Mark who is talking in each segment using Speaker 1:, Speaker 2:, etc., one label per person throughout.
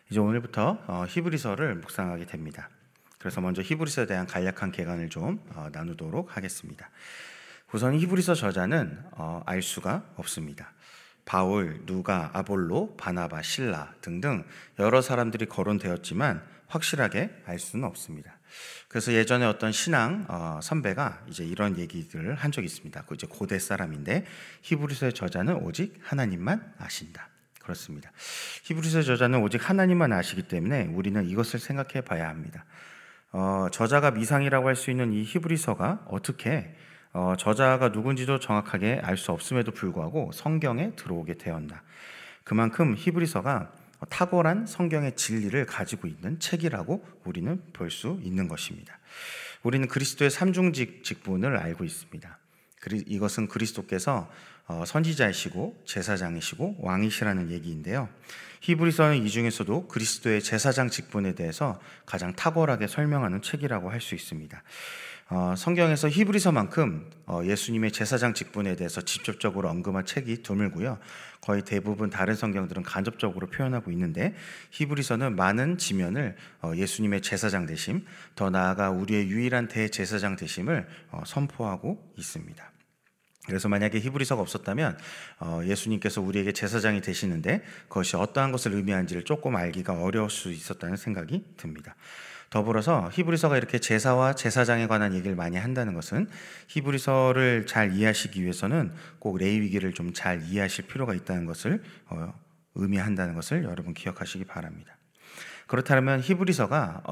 Speaker 1: 이제 오늘부터 히브리서를 묵상하게 됩니다. 그래서 먼저 히브리서에 대한 간략한 개관을 좀 나누도록 하겠습니다. 우선 히브리서 저자는 알 수가 없습니다. 바울, 누가, 아볼로, 바나바, 실라 등등 여러 사람들이 거론되었지만 확실하게 알 수는 없습니다. 그래서 예전에 어떤 신앙 선배가 이제 이런 얘기들을 한 적이 있습니다. 그 이제 고대 사람인데 히브리서의 저자는 오직 하나님만 아신다. 그렇습니다. 히브리서 저자는 오직 하나님만 아시기 때문에 우리는 이것을 생각해 봐야 합니다. 저자가 미상이라고 할 수 있는 이 히브리서가 어떻게 저자가 누군지도 정확하게 알 수 없음에도 불구하고 성경에 들어오게 되었나. 그만큼 히브리서가 탁월한 성경의 진리를 가지고 있는 책이라고 우리는 볼 수 있는 것입니다. 우리는 그리스도의 삼중직 직분을 알고 있습니다. 이것은 그리스도께서 선지자이시고 제사장이시고 왕이시라는 얘기인데요. 히브리서는 이 중에서도 그리스도의 제사장 직분에 대해서 가장 탁월하게 설명하는 책이라고 할 수 있습니다. 성경에서 히브리서만큼 예수님의 제사장 직분에 대해서 직접적으로 언급한 책이 드물고요. 거의 대부분 다른 성경들은 간접적으로 표현하고 있는데 히브리서는 많은 지면을 예수님의 제사장 되심, 더 나아가 우리의 유일한 대제사장 되심을 선포하고 있습니다. 그래서 만약에 히브리서가 없었다면 예수님께서 우리에게 제사장이 되시는데 그것이 어떠한 것을 의미하는지를 조금 알기가 어려울 수 있었다는 생각이 듭니다. 더불어서 히브리서가 이렇게 제사와 제사장에 관한 얘기를 많이 한다는 것은 히브리서를 잘 이해하시기 위해서는 꼭 레위기를 좀 잘 이해하실 필요가 있다는 것을 의미한다는 것을 여러분 기억하시기 바랍니다. 그렇다면 히브리서가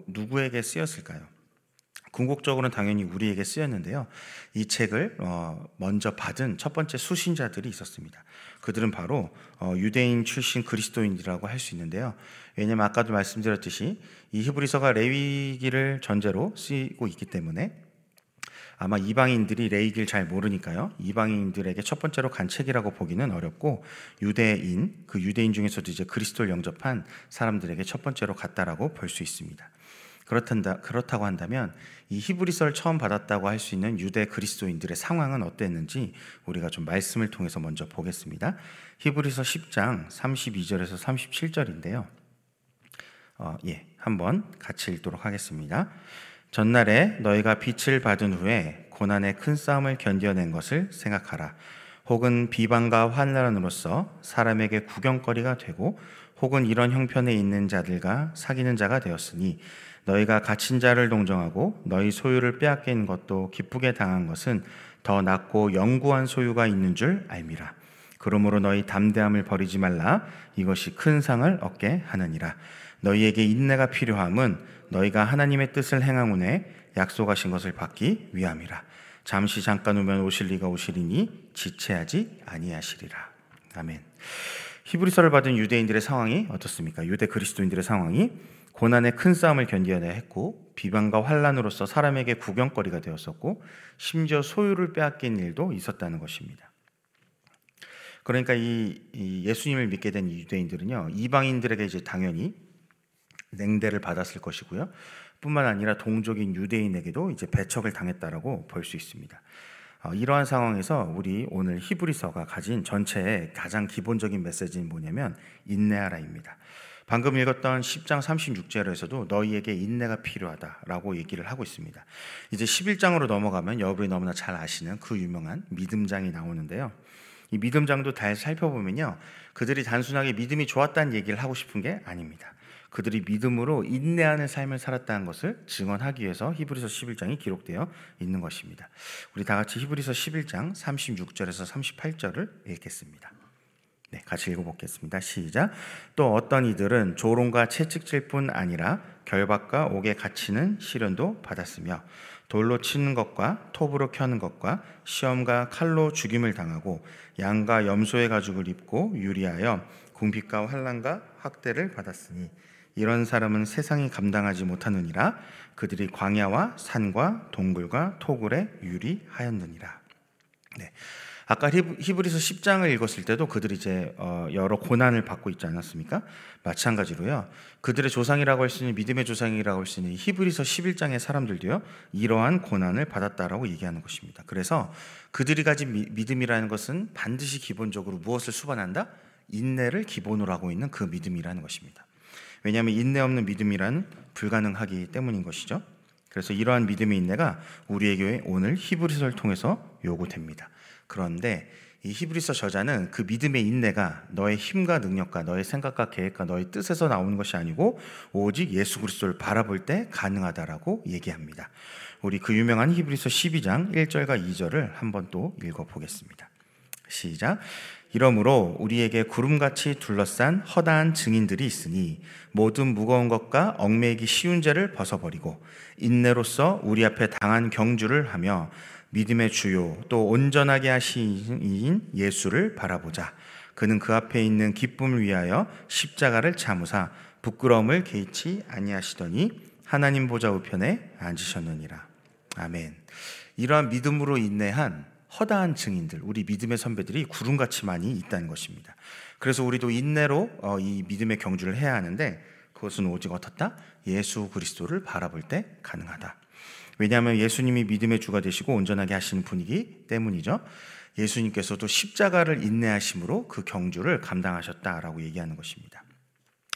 Speaker 1: 누구에게 쓰였을까요? 궁극적으로는 당연히 우리에게 쓰였는데요. 이 책을 먼저 받은 첫 번째 수신자들이 있었습니다. 그들은 바로 유대인 출신 그리스도인이라고 할 수 있는데요. 왜냐하면 아까도 말씀드렸듯이 이 히브리서가 레위기를 전제로 쓰이고 있기 때문에 아마 이방인들이 레위기를 잘 모르니까요. 이방인들에게 첫 번째로 간 책이라고 보기는 어렵고 유대인, 그 유대인 중에서도 이제 그리스도를 영접한 사람들에게 첫 번째로 갔다라고 볼 수 있습니다. 그렇다고 한다면 이 히브리서를 처음 받았다고 할 수 있는 유대 그리스도인들의 상황은 어땠는지 우리가 좀 말씀을 통해서 먼저 보겠습니다. 히브리서 10장 32절에서 37절인데요. 한번 같이 읽도록 하겠습니다. 전날에 너희가 빛을 받은 후에 고난의 큰 싸움을 견뎌낸 것을 생각하라. 혹은 비방과 환난으로서 사람에게 구경거리가 되고 혹은 이런 형편에 있는 자들과 사귀는 자가 되었으니 너희가 갇힌 자를 동정하고 너희 소유를 빼앗긴 것도 기쁘게 당한 것은 더 낫고 영구한 소유가 있는 줄 알미라. 그러므로 너희 담대함을 버리지 말라. 이것이 큰 상을 얻게 하느니라. 너희에게 인내가 필요함은 너희가 하나님의 뜻을 행함은에 약속하신 것을 받기 위함이라. 잠시 잠깐 오면 오실 이가 오시리니 지체하지 아니하시리라. 아멘. 히브리서를 받은 유대인들의 상황이 어떻습니까? 유대 그리스도인들의 상황이 고난의 큰 싸움을 견뎌내야 했고 비방과 환난으로서 사람에게 구경거리가 되었었고 심지어 소유를 빼앗긴 일도 있었다는 것입니다. 그러니까 이 예수님을 믿게 된 유대인들은요, 이방인들에게 이제 당연히 냉대를 받았을 것이고요. 뿐만 아니라 동족인 유대인에게도 이제 배척을 당했다라고 볼 수 있습니다. 이러한 상황에서 우리 오늘 히브리서가 가진 전체의 가장 기본적인 메시지는 뭐냐면 인내하라입니다. 방금 읽었던 10장 36절에서도 너희에게 인내가 필요하다라고 얘기를 하고 있습니다. 이제 11장으로 넘어가면 여러분이 너무나 잘 아시는 그 유명한 믿음장이 나오는데요. 이 믿음장도 잘 살펴보면요, 그들이 단순하게 믿음이 좋았다는 얘기를 하고 싶은 게 아닙니다. 그들이 믿음으로 인내하는 삶을 살았다는 것을 증언하기 위해서 히브리서 11장이 기록되어 있는 것입니다. 우리 다 같이 히브리서 11장 36절에서 38절을 읽겠습니다. 네, 같이 읽어보겠습니다. 시작. 또 어떤 이들은 조롱과 채찍질 뿐 아니라 결박과 옥에 갇히는 시련도 받았으며 돌로 치는 것과 톱으로 켜는 것과 시험과 칼로 죽임을 당하고 양과 염소의 가죽을 입고 유리하여 궁핍과 환난과 학대를 받았으니 이런 사람은 세상이 감당하지 못하느니라. 그들이 광야와 산과 동굴과 토굴에 유리하였느니라. 네. 아까 히브리서 10장을 읽었을 때도 그들이 이제 여러 고난을 받고 있지 않았습니까? 마찬가지로요, 그들의 조상이라고 할 수 있는 믿음의 조상이라고 할 수 있는 히브리서 11장의 사람들도요, 이러한 고난을 받았다라고 얘기하는 것입니다. 그래서 그들이 가진 믿음이라는 것은 반드시 기본적으로 무엇을 수반한다? 인내를 기본으로 하고 있는 그 믿음이라는 것입니다. 왜냐하면 인내 없는 믿음이란 불가능하기 때문인 것이죠. 그래서 이러한 믿음의 인내가 우리에게 오늘 히브리서를 통해서 요구됩니다. 그런데 이 히브리서 저자는 그 믿음의 인내가 너의 힘과 능력과 너의 생각과 계획과 너의 뜻에서 나오는 것이 아니고 오직 예수 그리스도를 바라볼 때 가능하다라고 얘기합니다. 우리 그 유명한 히브리서 12장 1절과 2절을 한번 또 읽어보겠습니다. 시작. 이러므로 우리에게 구름같이 둘러싼 허다한 증인들이 있으니 모든 무거운 것과 얽매이기 쉬운 죄를 벗어버리고 인내로써 우리 앞에 당한 경주를 하며 믿음의 주요 또 온전하게 하신 예수를 바라보자. 그는 그 앞에 있는 기쁨을 위하여 십자가를 참으사 부끄러움을 개의치 아니하시더니 하나님 보좌 우편에 앉으셨느니라. 아멘. 이러한 믿음으로 인내한 허다한 증인들, 우리 믿음의 선배들이 구름같이 많이 있다는 것입니다. 그래서 우리도 인내로 이 믿음의 경주를 해야 하는데 그것은 오직 어떻다? 예수 그리스도를 바라볼 때 가능하다. 왜냐하면 예수님이 믿음의 주가 되시고 온전하게 하시는 분이기 때문이죠. 예수님께서도 십자가를 인내하심으로 그 경주를 감당하셨다라고 얘기하는 것입니다.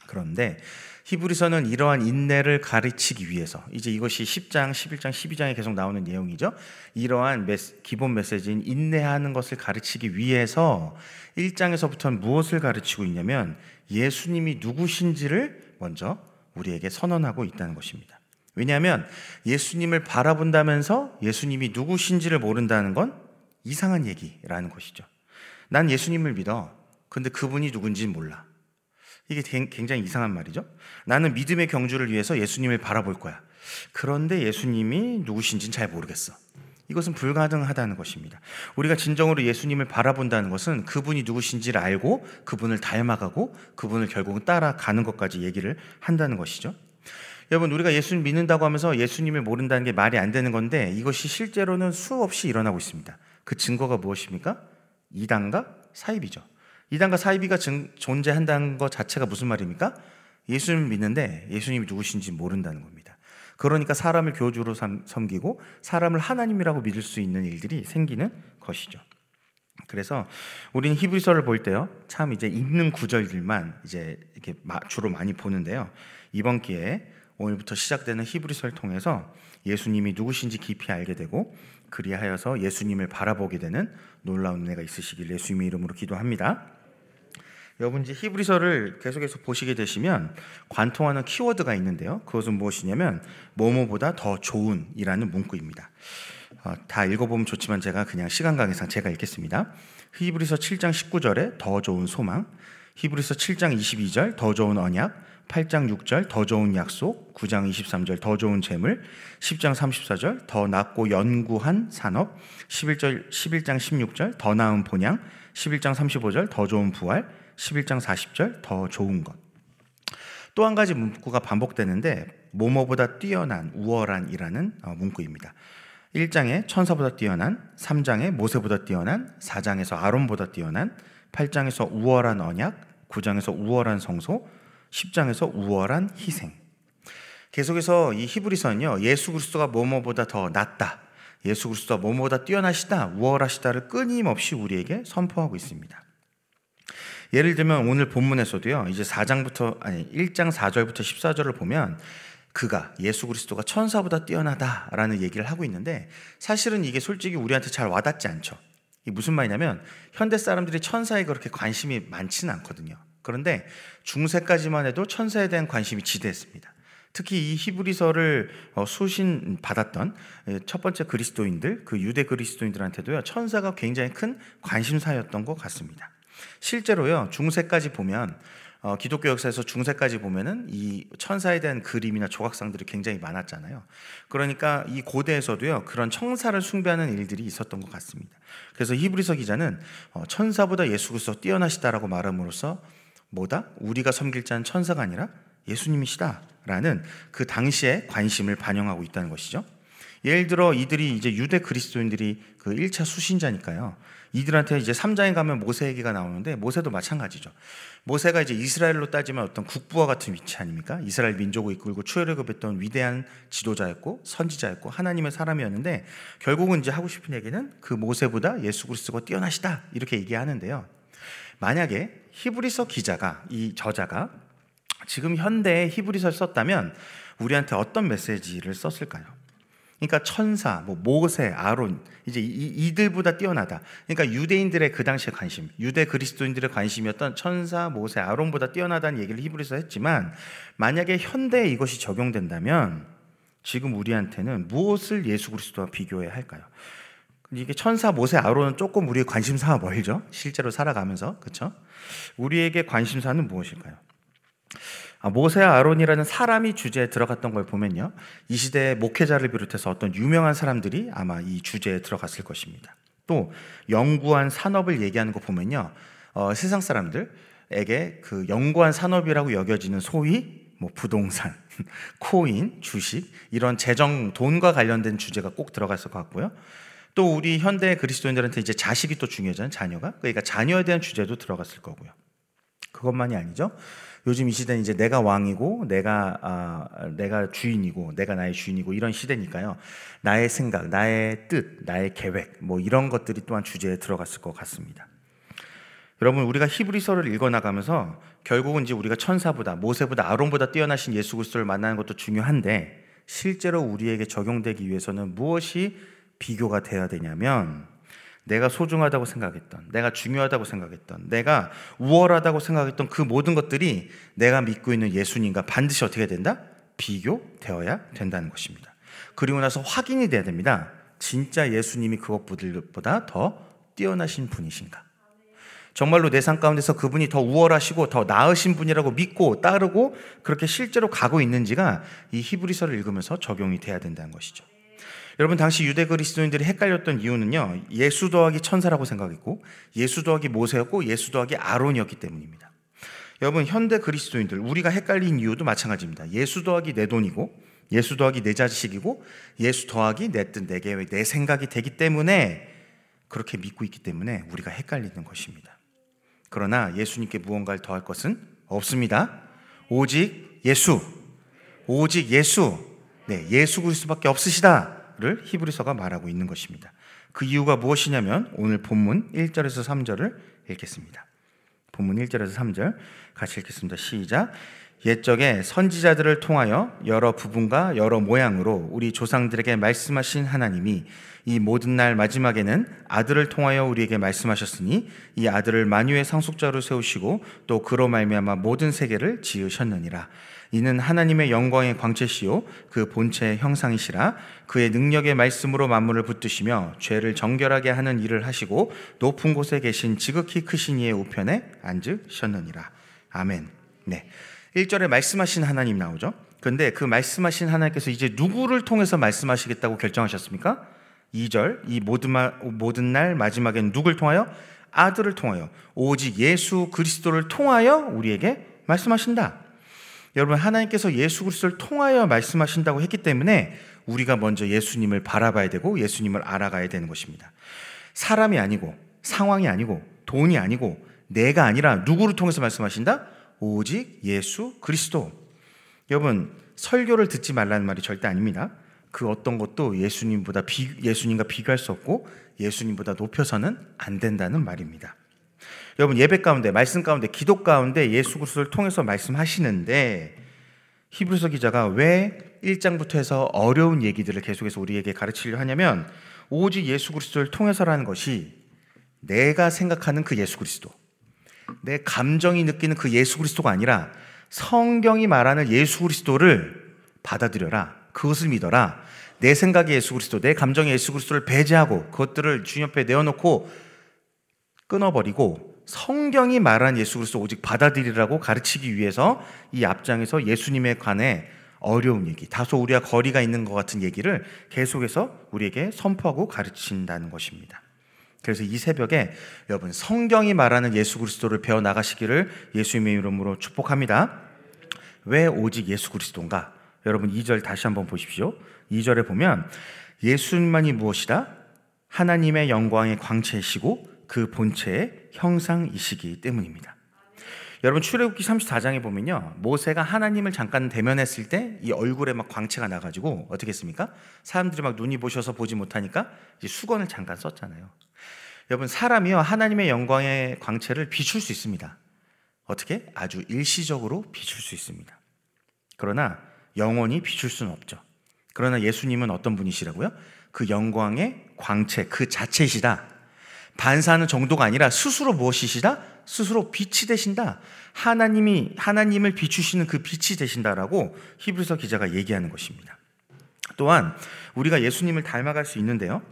Speaker 1: 그런데 히브리서는 이러한 인내를 가르치기 위해서, 이제 이것이 10장, 11장, 12장에 계속 나오는 내용이죠. 이러한 기본 메시지인 인내하는 것을 가르치기 위해서 1장에서부터는 무엇을 가르치고 있냐면 예수님이 누구신지를 먼저 우리에게 선언하고 있다는 것입니다. 왜냐하면 예수님을 바라본다면서 예수님이 누구신지를 모른다는 건 이상한 얘기라는 것이죠. 난 예수님을 믿어. 근데 그분이 누군지는 몰라. 이게 굉장히 이상한 말이죠. 나는 믿음의 경주를 위해서 예수님을 바라볼 거야. 그런데 예수님이 누구신지는 잘 모르겠어. 이것은 불가능하다는 것입니다. 우리가 진정으로 예수님을 바라본다는 것은 그분이 누구신지를 알고 그분을 닮아가고 그분을 결국은 따라가는 것까지 얘기를 한다는 것이죠. 여러분, 우리가 예수님 믿는다고 하면서 예수님을 모른다는 게 말이 안 되는 건데 이것이 실제로는 수없이 일어나고 있습니다. 그 증거가 무엇입니까? 이단과 사이비죠. 이단과 사이비가 존재한다는 것 자체가 무슨 말입니까? 예수님을 믿는데 예수님이 누구신지 모른다는 겁니다. 그러니까 사람을 교주로 섬기고 사람을 하나님이라고 믿을 수 있는 일들이 생기는 것이죠. 그래서 우리는 히브리서를 볼 때요, 참 이제 읽는 구절들만 이제 이렇게 주로 많이 보는데요. 이번 기회에 오늘부터 시작되는 히브리서를 통해서 예수님이 누구신지 깊이 알게 되고 그리하여서 예수님을 바라보게 되는 놀라운 은혜가 있으시길 예수님의 이름으로 기도합니다. 여러분, 이제 히브리서를 계속해서 보시게 되시면 관통하는 키워드가 있는데요. 그것은 무엇이냐면 뭐뭐보다 더 좋은이라는 문구입니다. 다 읽어보면 좋지만 제가 그냥 시간 관계상 제가 읽겠습니다. 히브리서 7장 19절에 더 좋은 소망, 히브리서 7장 22절 더 좋은 언약, 8장 6절 더 좋은 약속, 9장 23절 더 좋은 재물, 10장 34절 더 낮고 연구한 산업, 11장 16절 더 나은 본향, 11장 35절 더 좋은 부활, 11장 40절 더 좋은 것. 또 한 가지 문구가 반복되는데 뭐뭐보다 뛰어난, 우월한이라는 문구입니다. 1장에 천사보다 뛰어난, 3장에 모세보다 뛰어난, 4장에서 아론보다 뛰어난, 8장에서 우월한 언약, 9장에서 우월한 성소, 10장에서 우월한 희생. 계속해서 이 히브리서는요, 예수 그리스도가 뭐뭐보다 더 낫다, 예수 그리스도가 뭐뭐보다 뛰어나시다, 우월하시다를 끊임없이 우리에게 선포하고 있습니다. 예를 들면 오늘 본문에서도요, 이제 1장 4절부터 14절을 보면 그가, 예수 그리스도가 천사보다 뛰어나다라는 얘기를 하고 있는데 사실은 이게 솔직히 우리한테 잘 와닿지 않죠. 이게 무슨 말이냐면 현대 사람들이 천사에 그렇게 관심이 많지는 않거든요. 그런데 중세까지만 해도 천사에 대한 관심이 지대했습니다. 특히 이 히브리서를 수신 받았던 첫 번째 그리스도인들, 그 유대 그리스도인들한테도요, 천사가 굉장히 큰 관심사였던 것 같습니다. 실제로요, 중세까지 보면 기독교 역사에서 중세까지 보면은 이 천사에 대한 그림이나 조각상들이 굉장히 많았잖아요. 그러니까 이 고대에서도요, 그런 천사를 숭배하는 일들이 있었던 것 같습니다. 그래서 히브리서 기자는 천사보다 예수 그리스도 뛰어나시다라고 말함으로써 뭐다? 우리가 섬길 자는 천사가 아니라 예수님이시다라는 그 당시의 관심을 반영하고 있다는 것이죠. 예를 들어 이들이 이제 유대 그리스도인들이 그 1차 수신자니까요. 이들한테 이제 3장에 가면 모세 얘기가 나오는데 모세도 마찬가지죠. 모세가 이제 이스라엘로 따지면 어떤 국부와 같은 위치 아닙니까? 이스라엘 민족을 이끌고 출애굽했던 위대한 지도자였고 선지자였고 하나님의 사람이었는데 결국은 이제 하고 싶은 얘기는 그 모세보다 예수 그리스도가 뛰어나시다 이렇게 얘기하는데요. 만약에 히브리서 기자가, 이 저자가 지금 현대에 히브리서를 썼다면 우리한테 어떤 메시지를 썼을까요? 그러니까 천사, 모세, 아론, 이제 이들보다 뛰어나다. 그러니까 유대인들의 그 당시의 관심, 유대 그리스도인들의 관심이었던 천사, 모세, 아론보다 뛰어나다는 얘기를 히브리서 했지만, 만약에 현대에 이것이 적용된다면 지금 우리한테는 무엇을 예수 그리스도와 비교해야 할까요? 이게 천사, 모세, 아론은 조금 우리의 관심사와 멀죠. 실제로 살아가면서, 그렇죠? 우리에게 관심사는 무엇일까요? 모세와 아론이라는 사람이 주제에 들어갔던 걸 보면요, 이 시대의 목회자를 비롯해서 어떤 유명한 사람들이 아마 이 주제에 들어갔을 것입니다. 또 연구한 산업을 얘기하는 거 보면요, 세상 사람들에게 그 연구한 산업이라고 여겨지는 소위 부동산, 코인, 주식, 이런 재정, 돈과 관련된 주제가 꼭 들어갔을 것 같고요. 또 우리 현대 그리스도인들한테 이제 자식이 또 중요하잖아요. 자녀가. 그러니까 자녀에 대한 주제도 들어갔을 거고요. 그것만이 아니죠. 요즘 이 시대는 이제 내가 왕이고 내가 주인이고 내가 나의 주인이고 이런 시대니까요. 나의 생각, 나의 뜻, 나의 계획, 이런 것들이 또한 주제에 들어갔을 것 같습니다. 여러분, 우리가 히브리서를 읽어나가면서 결국은 이제 우리가 천사보다, 모세보다, 아론보다 뛰어나신 예수 그리스도를 만나는 것도 중요한데, 실제로 우리에게 적용되기 위해서는 무엇이 비교가 돼야 되냐면, 내가 소중하다고 생각했던, 내가 중요하다고 생각했던, 내가 우월하다고 생각했던 그 모든 것들이 내가 믿고 있는 예수님과 반드시 어떻게 된다? 비교되어야 된다는 것입니다. 그리고 나서 확인이 돼야 됩니다. 진짜 예수님이 그것보다 더 뛰어나신 분이신가? 정말로 내 삶 가운데서 그분이 더 우월하시고 더 나으신 분이라고 믿고 따르고 그렇게 실제로 가고 있는지가 이 히브리서를 읽으면서 적용이 돼야 된다는 것이죠. 여러분, 당시 유대 그리스도인들이 헷갈렸던 이유는요, 예수 더하기 천사라고 생각했고 예수 더하기 모세였고 예수 더하기 아론이었기 때문입니다. 여러분, 현대 그리스도인들, 우리가 헷갈린 이유도 마찬가지입니다. 예수 더하기 내 돈이고 예수 더하기 내 자식이고 예수 더하기 내 뜻, 내 계획, 내 생각이 되기 때문에, 그렇게 믿고 있기 때문에 우리가 헷갈리는 것입니다. 그러나 예수님께 무언가를 더할 것은 없습니다. 오직 예수, 오직 예수, 예수 그리스도밖에 없으시다를 히브리서가 말하고 있는 것입니다. 그 이유가 무엇이냐면 오늘 본문 1절에서 3절을 읽겠습니다. 본문 1절에서 3절 같이 읽겠습니다. 시작. 옛적에 선지자들을 통하여 여러 부분과 여러 모양으로 우리 조상들에게 말씀하신 하나님이 이 모든 날 마지막에는 아들을 통하여 우리에게 말씀하셨으니 이 아들을 만유의 상속자로 세우시고 또 그로 말미암아 모든 세계를 지으셨느니라. 이는 하나님의 영광의 광채시요 그 본체의 형상이시라. 그의 능력의 말씀으로 만물을 붙드시며 죄를 정결하게 하는 일을 하시고 높은 곳에 계신 지극히 크신 이의 우편에 앉으셨느니라. 아멘. 1절에 말씀하신 하나님 나오죠. 그런데 그 말씀하신 하나님께서 이제 누구를 통해서 말씀하시겠다고 결정하셨습니까? 2절, 이 모든 날 마지막엔 누굴 통하여? 아들을 통하여, 오직 예수 그리스도를 통하여 우리에게 말씀하신다. 여러분, 하나님께서 예수 그리스도를 통하여 말씀하신다고 했기 때문에 우리가 먼저 예수님을 바라봐야 되고 예수님을 알아가야 되는 것입니다. 사람이 아니고 상황이 아니고 돈이 아니고 내가 아니라 누구를 통해서 말씀하신다? 오직 예수 그리스도. 여러분, 설교를 듣지 말라는 말이 절대 아닙니다. 그 어떤 것도 예수님과 비교할 수 없고 예수님보다 높여서는 안 된다는 말입니다. 여러분, 예배 가운데, 말씀 가운데, 기도 가운데 예수 그리스도를 통해서 말씀하시는데, 히브리서 기자가 왜 1장부터 해서 어려운 얘기들을 계속해서 우리에게 가르치려 하냐면, 오직 예수 그리스도를 통해서라는 것이 내가 생각하는 그 예수 그리스도, 내 감정이 느끼는 그 예수 그리스도가 아니라 성경이 말하는 예수 그리스도를 받아들여라. 그것을 믿어라. 내 생각의 예수 그리스도, 내 감정의 예수 그리스도를 배제하고 그것들을 주님 옆에 내어놓고 끊어버리고 성경이 말하는 예수 그리스도 오직 받아들이라고 가르치기 위해서 이 앞장에서 예수님에 관해 어려운 얘기, 다소 우리와 거리가 있는 것 같은 얘기를 계속해서 우리에게 선포하고 가르친다는 것입니다. 그래서 이 새벽에 여러분, 성경이 말하는 예수 그리스도를 배워나가시기를 예수님의 이름으로 축복합니다. 왜 오직 예수 그리스도인가? 여러분, 2절 다시 한번 보십시오. 2절에 보면 예수님만이 무엇이다? 하나님의 영광의 광채이시고 그 본체의 형상이시기 때문입니다. 여러분, 출애굽기 34장에 보면요, 모세가 하나님을 잠깐 대면했을 때 이 얼굴에 막 광채가 나가지고 어떻게 했습니까? 사람들이 막 눈이 부셔서 보지 못하니까 이제 수건을 잠깐 썼잖아요. 여러분, 사람이요, 하나님의 영광의 광채를 비출 수 있습니다. 어떻게? 아주 일시적으로 비출 수 있습니다. 그러나 영원히 비출 수는 없죠. 그러나 예수님은 어떤 분이시라고요? 그 영광의 광채 그 자체이시다. 반사하는 정도가 아니라 스스로 무엇이시다? 스스로 빛이 되신다. 하나님을 비추시는 그 빛이 되신다라고 히브리서 기자가 얘기하는 것입니다. 또한 우리가 예수님을 닮아갈 수 있는데요,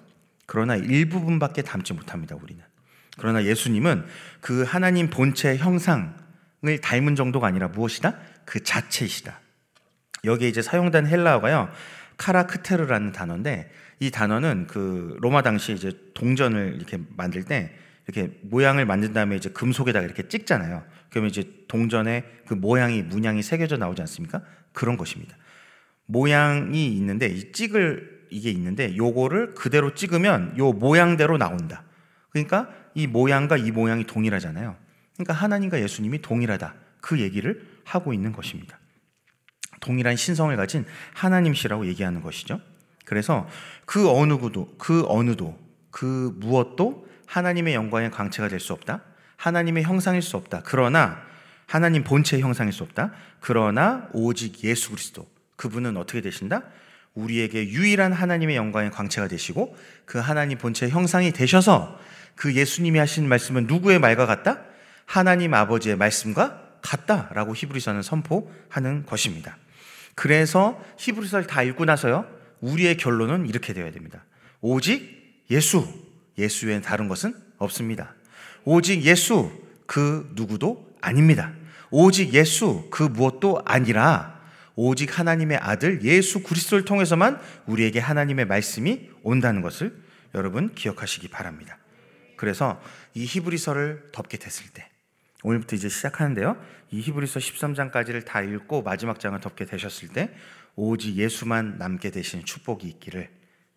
Speaker 1: 그러나 일부분밖에 닮지 못합니다. 우리는. 그러나 예수님은 그 하나님 본체의 형상을 닮은 정도가 아니라 무엇이다? 그 자체이시다. 여기에 이제 사용된 헬라어가요, 카라크테르라는 단어인데, 이 단어는 그 로마 당시 이제 동전을 이렇게 만들 때 이렇게 모양을 만든 다음에 이제 금속에다가 이렇게 찍잖아요. 그러면 이제 동전의 그 모양이 문양이 새겨져 나오지 않습니까? 그런 것입니다. 모양이 있는데 이게 있는데 요거를 그대로 찍으면 요 모양대로 나온다. 그러니까 이 모양과 이 모양이 동일하잖아요. 그러니까 하나님과 예수님이 동일하다. 그 얘기를 하고 있는 것입니다. 동일한 신성을 가진 하나님이시라고 얘기하는 것이죠. 그래서 그 어느 누구도 그 무엇도 하나님의 영광의 광채가 될 수 없다. 하나님의 형상일 수 없다. 그러나 하나님 본체의 형상일 수 없다. 그러나 오직 예수 그리스도, 그분은 어떻게 되신다? 우리에게 유일한 하나님의 영광의 광채가 되시고 그 하나님 본체의 형상이 되셔서 그 예수님이 하신 말씀은 누구의 말과 같다? 하나님 아버지의 말씀과 같다라고 히브리서는 선포하는 것입니다. 그래서 히브리서를 다 읽고 나서요, 우리의 결론은 이렇게 되어야 됩니다. 오직 예수 외엔 다른 것은 없습니다. 오직 예수 그 누구도 아닙니다. 오직 예수 그 무엇도 아니라 오직 하나님의 아들 예수 그리스도를 통해서만 우리에게 하나님의 말씀이 온다는 것을 여러분 기억하시기 바랍니다. 그래서 이 히브리서를 덮게 됐을 때, 오늘부터 이제 시작하는데요, 이 히브리서 13장까지를 다 읽고 마지막 장을 덮게 되셨을 때 오직 예수만 남게 되시는 축복이 있기를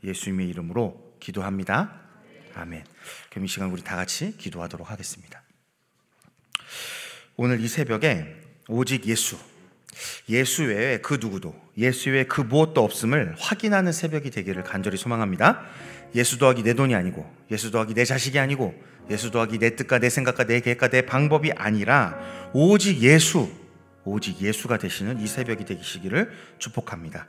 Speaker 1: 예수님의 이름으로 기도합니다. 아멘. 그럼 이 시간 우리 다 같이 기도하도록 하겠습니다. 오늘 이 새벽에 오직 예수 외에 그 누구도, 예수 외에 그 무엇도 없음을 확인하는 새벽이 되기를 간절히 소망합니다. 예수 더하기 내 돈이 아니고, 예수 더하기 내 자식이 아니고, 예수 더하기 내 뜻과 내 생각과 내 계획과 내 방법이 아니라 오직 예수가 되시는 이 새벽이 되시기를 축복합니다.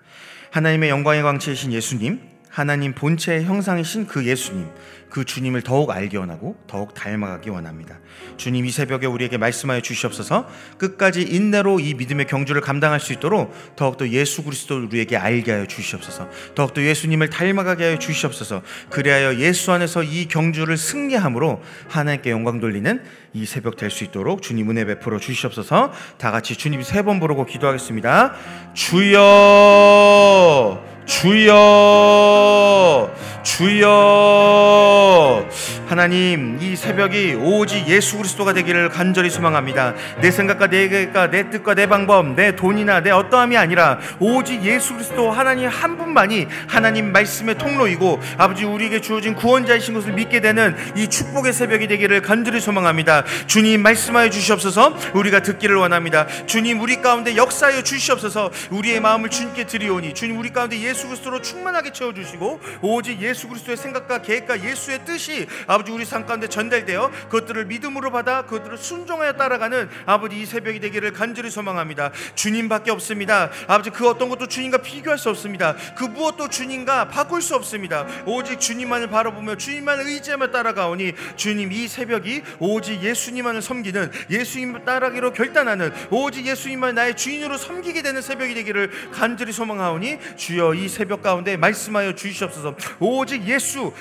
Speaker 1: 하나님의 영광의 광채이신 예수님, 하나님 본체의 형상이신 그 예수님, 그 주님을 더욱 알기 원하고 더욱 닮아가기 원합니다. 주님, 이 새벽에 우리에게 말씀하여 주시옵소서. 끝까지 인내로 이 믿음의 경주를 감당할 수 있도록 더욱더 예수 그리스도를 우리에게 알게 하여 주시옵소서. 더욱더 예수님을 닮아가게 하여 주시옵소서. 그리하여 예수 안에서 이 경주를 승리함으로 하나님께 영광 돌리는 이 새벽 될 수 있도록 주님 은혜 베풀어 주시옵소서. 다 같이 주님 3번 부르고 기도하겠습니다. 주여, 주여, 주여. 하나님, 이 새벽이 오직 예수 그리스도가 되기를 간절히 소망합니다. 내 생각과 내 계획과 내 뜻과 내 방법, 내 돈이나 내 어떠함이 아니라 오직 예수 그리스도 하나님 한 분만이 하나님 말씀의 통로이고 아버지 우리에게 주어진 구원자이신 것을 믿게 되는 이 축복의 새벽이 되기를 간절히 소망합니다. 주님, 말씀하여 주시옵소서. 우리가 듣기를 원합니다. 주님, 우리 가운데 역사하여 주시옵소서. 우리의 마음을 주님께 드리오니 주님, 우리 가운데 예수 그리스도로 충만하게 채워주시고 오직 예수 그리스도의 생각과 계획과 예수의 뜻이 아버지 우리 삶 가운데 전달되어 그것들을 믿음으로 받아 그것들을 순종하여 따라가는 아버지 이 새벽이 되기를 간절히 소망합니다. 주님밖에 없습니다. 아버지 그 어떤 것도 주님과 비교할 수 없습니다. 그 무엇도 주님과 바꿀 수 없습니다. 오직 주님만을 바라보며 주님만을 의지하며 따라가오니 주님, 이 새벽이 오직 예수님만을 섬기는, 예수님을 따라가기로 결단하는, 오직 예수님만 나의 주인으로 섬기게 되는 새벽이 되기를 간절히 소망하오니 주여, 이 새벽 가운데 말씀하여 주시옵소서. 오직 예수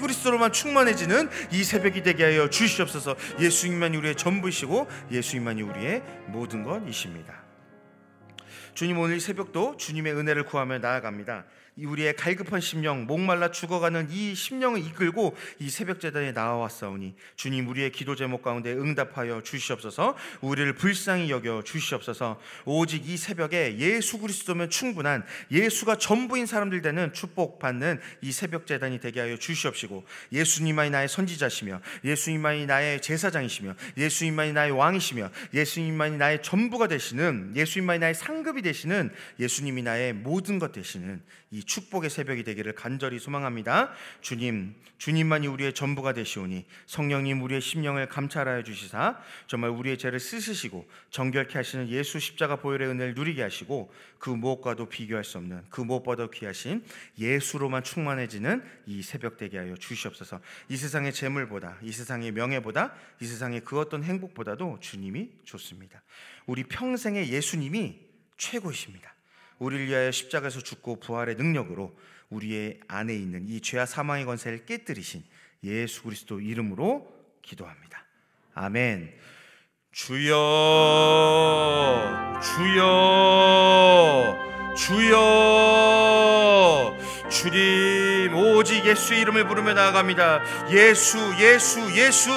Speaker 1: 그리스도로만 충만해지는 이 새벽이 되게 하여 주시옵소서. 예수님만이 우리의 전부이시고 예수님만이 우리의 모든 것이십니다. 주님, 오늘 이 새벽도 주님의 은혜를 구하며 나아갑니다. 우리의 갈급한 심령, 목말라 죽어가는 이 심령을 이끌고 이 새벽 제단에 나와왔사오니 주님, 우리의 기도 제목 가운데 응답하여 주시옵소서. 우리를 불쌍히 여겨 주시옵소서. 오직 이 새벽에 예수 그리스도면 충분한, 예수가 전부인 사람들 되는 축복받는 이 새벽 제단이 되게 하여 주시옵시고 예수님만이 나의 선지자시며 예수님만이 나의 제사장이시며 예수님만이 나의 왕이시며 예수님만이 나의 전부가 되시는, 예수님만이 나의 상급이 되시는, 예수님이 나의 모든 것 되시는 이 축복의 새벽이 되기를 간절히 소망합니다. 주님만이 우리의 전부가 되시오니 성령님 우리의 심령을 감찰하여 주시사 정말 우리의 죄를 씻으시고 정결케 하시는 예수 십자가 보혈의 은혜를 누리게 하시고 그 무엇과도 비교할 수 없는 그 무엇보다 귀하신 예수로만 충만해지는 이 새벽 되게 하여 주시옵소서. 이 세상의 재물보다, 이 세상의 명예보다, 이 세상의 그 어떤 행복보다도 주님이 좋습니다. 우리 평생의 예수님이 최고이십니다. 우리를 위하여 십자가에서 죽고 부활의 능력으로 우리의 안에 있는 이 죄와 사망의 권세를 깨뜨리신 예수 그리스도 이름으로 기도합니다. 아멘. 주여, 주여, 주여. 주님, 오직 예수의 이름을 부르며 나아갑니다. 예수, 예수, 예수.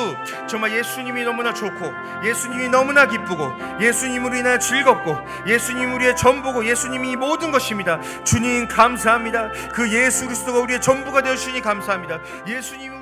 Speaker 1: 정말 예수님이 너무나 좋고, 예수님이 너무나 기쁘고, 예수님으로 인하여 즐겁고, 예수님 우리의 전부고, 예수님이 모든 것입니다. 주님 감사합니다. 그 예수 그리스도가 우리의 전부가 되어주시니 감사합니다. 예수님